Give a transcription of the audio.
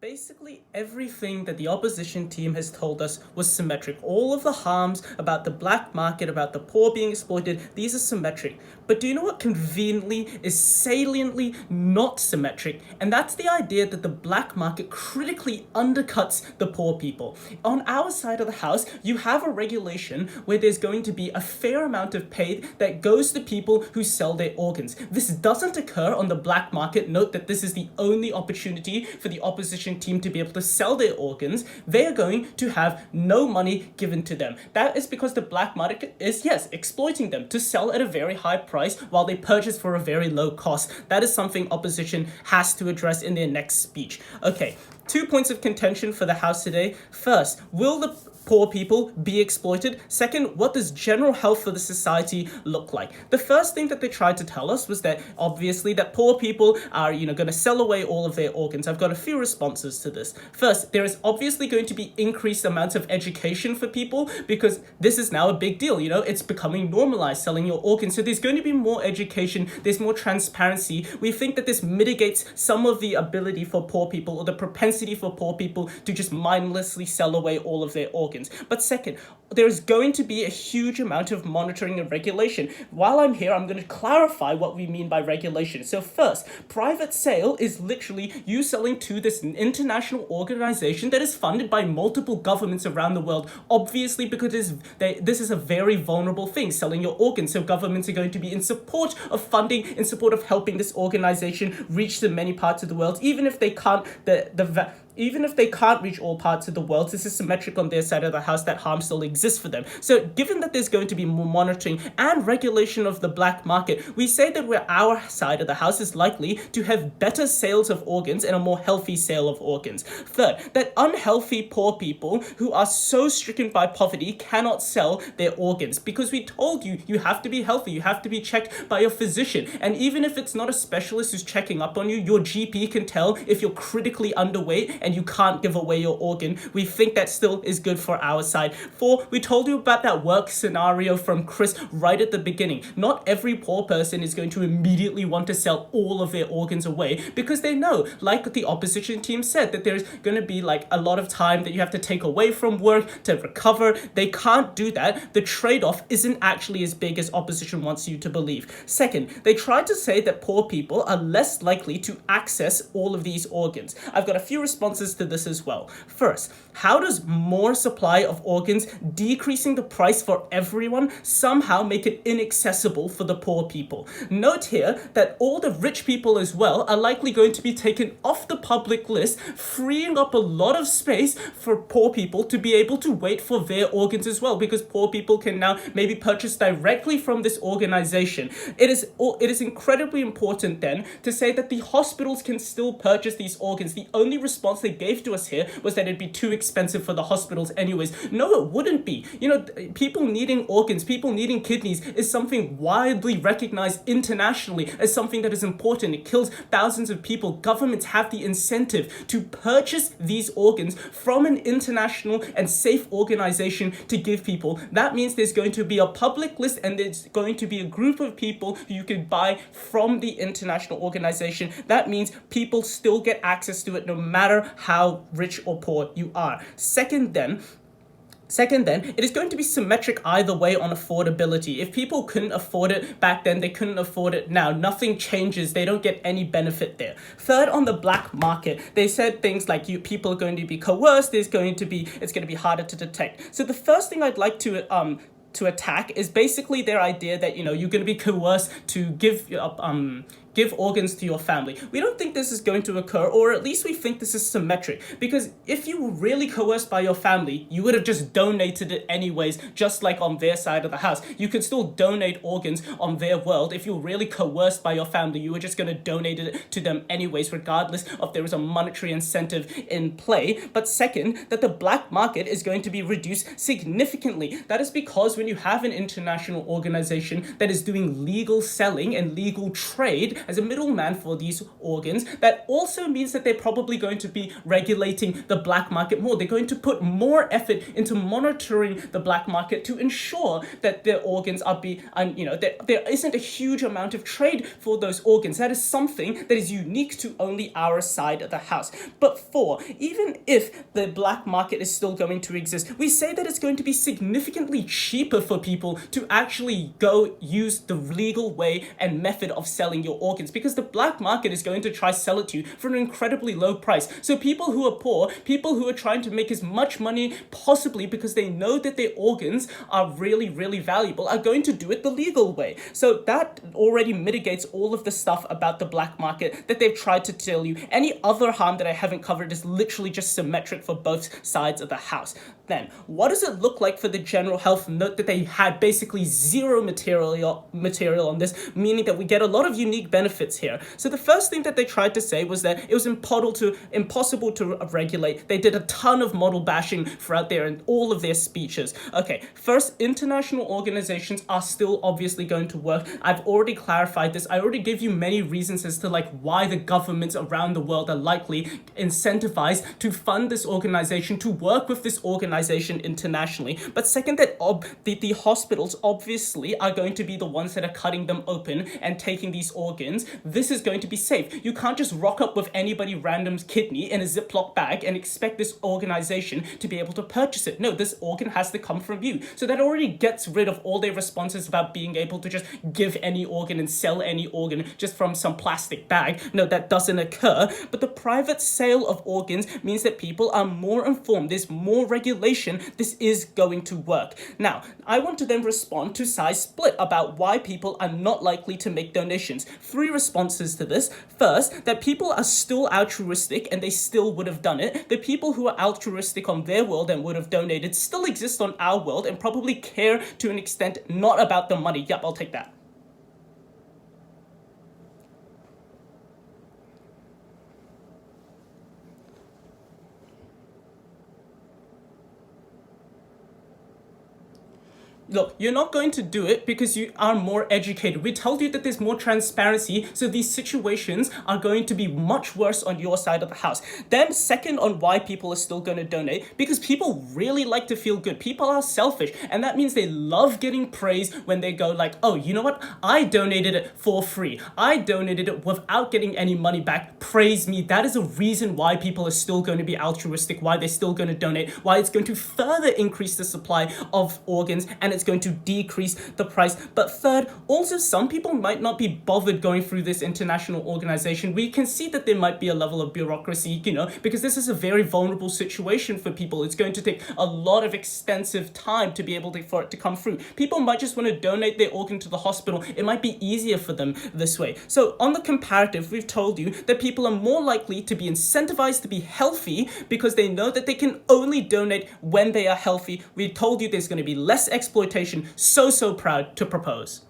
Basically, everything that the opposition team has told us was symmetric. All of the harms about the black market, about the poor being exploited, these are symmetric. But do you know what conveniently is saliently not symmetric? And that's the idea that the black market critically undercuts the poor people. On our side of the house, you have a regulation where there's going to be a fair amount of pay that goes to people who sell their organs. This doesn't occur on the black market. Note that this is the only opportunity for the opposition team to be able to sell their organs. They are going to have no money given to them. That is because the black market is, yes, exploiting them to sell at a very high price while they purchase for a very low cost. That is something opposition has to address in their next speech. Okay, 2 points of contention for the House today. First, will the poor people be exploited? Second, what does general health for the society look like? The first thing that they tried to tell us was that obviously that poor people are, going to sell away all of their organs. I've got a few responses to this. First, there is obviously going to be increased amounts of education for people because this is now a big deal. It's becoming normalized selling your organs. So there's going to be more education. There's more transparency. We think that this mitigates some of the ability for poor people or the propensity for poor people to just mindlessly sell away all of their organs. But second, there's going to be a huge amount of monitoring and regulation. While I'm here, I'm going to clarify what we mean by regulation. So first, private sale is literally you selling to this international organization that is funded by multiple governments around the world, obviously because this is a very vulnerable thing, selling your organs. So governments are going to be in support of funding, in support of helping this organization reach the many parts of the world, even if they can't, even if they can't reach all parts of the world. This is symmetric on their side of the house, that harm still exists for them. So given that there's going to be more monitoring and regulation of the black market, we say that our side of the house is likely to have better sales of organs and a more healthy sale of organs. Third, that unhealthy poor people who are so stricken by poverty cannot sell their organs because we told you, you have to be healthy, you have to be checked by your physician. And even if it's not a specialist who's checking up on you, your GP can tell if you're critically underweight and you can't give away your organ. We think that still is good for our side. 4, we told you about that work scenario from Chris right at the beginning. Not every poor person is going to immediately want to sell all of their organs away because they know, like the opposition team said, that there's going to be a lot of time that you have to take away from work to recover. They can't do that. The trade-off isn't actually as big as opposition wants you to believe. Second, they tried to say that poor people are less likely to access all of these organs. I've got a few responses to this as well. First, how does more supply of organs decreasing the price for everyone somehow make it inaccessible for the poor people? Note here that all the rich people as well are likely going to be taken off the public list, freeing up a lot of space for poor people to be able to wait for their organs as well, because poor people can now maybe purchase directly from this organization. It is incredibly important then to say that the hospitals can still purchase these organs. The only response they gave to us here was that it'd be too expensive for the hospitals anyways. No, it wouldn't be. People needing organs, people needing kidneys is something widely recognized internationally as something that is important. It kills thousands of people. Governments have the incentive to purchase these organs from an international and safe organization to give people. That means there's going to be a public list and there's going to be a group of people who you can buy from the international organization. That means people still get access to it no matter how rich or poor you are. Second then, it is going to be symmetric either way on affordability. If people couldn't afford it back then, they couldn't afford it now. Nothing changes. They don't get any benefit there. Third, on the black market, they said things like people are going to be coerced. It's going to be harder to detect. So the first thing I'd like to attack is basically their idea that you're going to be coerced to give organs to your family. We don't think this is going to occur, or at least we think this is symmetric, because if you were really coerced by your family, you would have just donated it anyways, just like on their side of the house. You could still donate organs on their world. If you're really coerced by your family, you were just going to donate it to them anyways, regardless of there was a monetary incentive in play. But second, that the black market is going to be reduced significantly. That is because when you have an international organization that is doing legal selling and legal trade, as a middleman for these organs, that also means that they're probably going to be regulating the black market more. They're going to put more effort into monitoring the black market to ensure that their organs are that there isn't a huge amount of trade for those organs. That is something that is unique to only our side of the house. But even if the black market is still going to exist, we say that it's going to be significantly cheaper for people to actually go use the legal way and method of selling your organs, because the black market is going to try sell it to you for an incredibly low price. So people who are poor, people who are trying to make as much money possibly because they know that their organs are really, really valuable, are going to do it the legal way. So that already mitigates all of the stuff about the black market that they've tried to tell you. Any other harm that I haven't covered is literally just symmetric for both sides of the house. Then, what does it look like for the general health? Note that they had basically zero material on this, meaning that we get a lot of unique benefits here. So the first thing that they tried to say was that it was impossible to regulate. They did a ton of model bashing throughout there in all of their speeches. Okay, first, international organizations are still obviously going to work. I've already clarified this. I already gave you many reasons as to why the governments around the world are likely incentivized to fund this organization, to work with this organization internationally. But second, that the hospitals obviously are going to be the ones that are cutting them open and taking these organs. This is going to be safe. You can't just rock up with anybody random's kidney in a Ziploc bag and expect this organization to be able to purchase it. No, this organ has to come from you. So that already gets rid of all their responses about being able to just give any organ and sell any organ just from some plastic bag. No, that doesn't occur. But the private sale of organs means that people are more informed. There's more regulation. This is going to work. Now, I want to then respond to Sai's split about why people are not likely to make donations. 3 responses to this. First, that people are still altruistic and they still would have done it. The people who are altruistic on their world and would have donated still exist on our world and probably care to an extent not about the money. Yep, I'll take that. Look, you're not going to do it because you are more educated. We told you that there's more transparency, so these situations are going to be much worse on your side of the house. Then second, on why people are still going to donate, because people really like to feel good. People are selfish, and that means they love getting praise when they go oh, you know what? I donated it for free. I donated it without getting any money back. Praise me. That is a reason why people are still going to be altruistic, why they're still going to donate, why it's going to further increase the supply of organs, and it's going to decrease the price. But third, also some people might not be bothered going through this international organization. We can see that there might be a level of bureaucracy, because this is a very vulnerable situation for people. It's going to take a lot of extensive time to be able for it to come through. People might just want to donate their organ to the hospital. It might be easier for them this way. So on the comparative, we've told you that people are more likely to be incentivized to be healthy because they know that they can only donate when they are healthy. We told you there's going to be less exploitation. So proud to propose.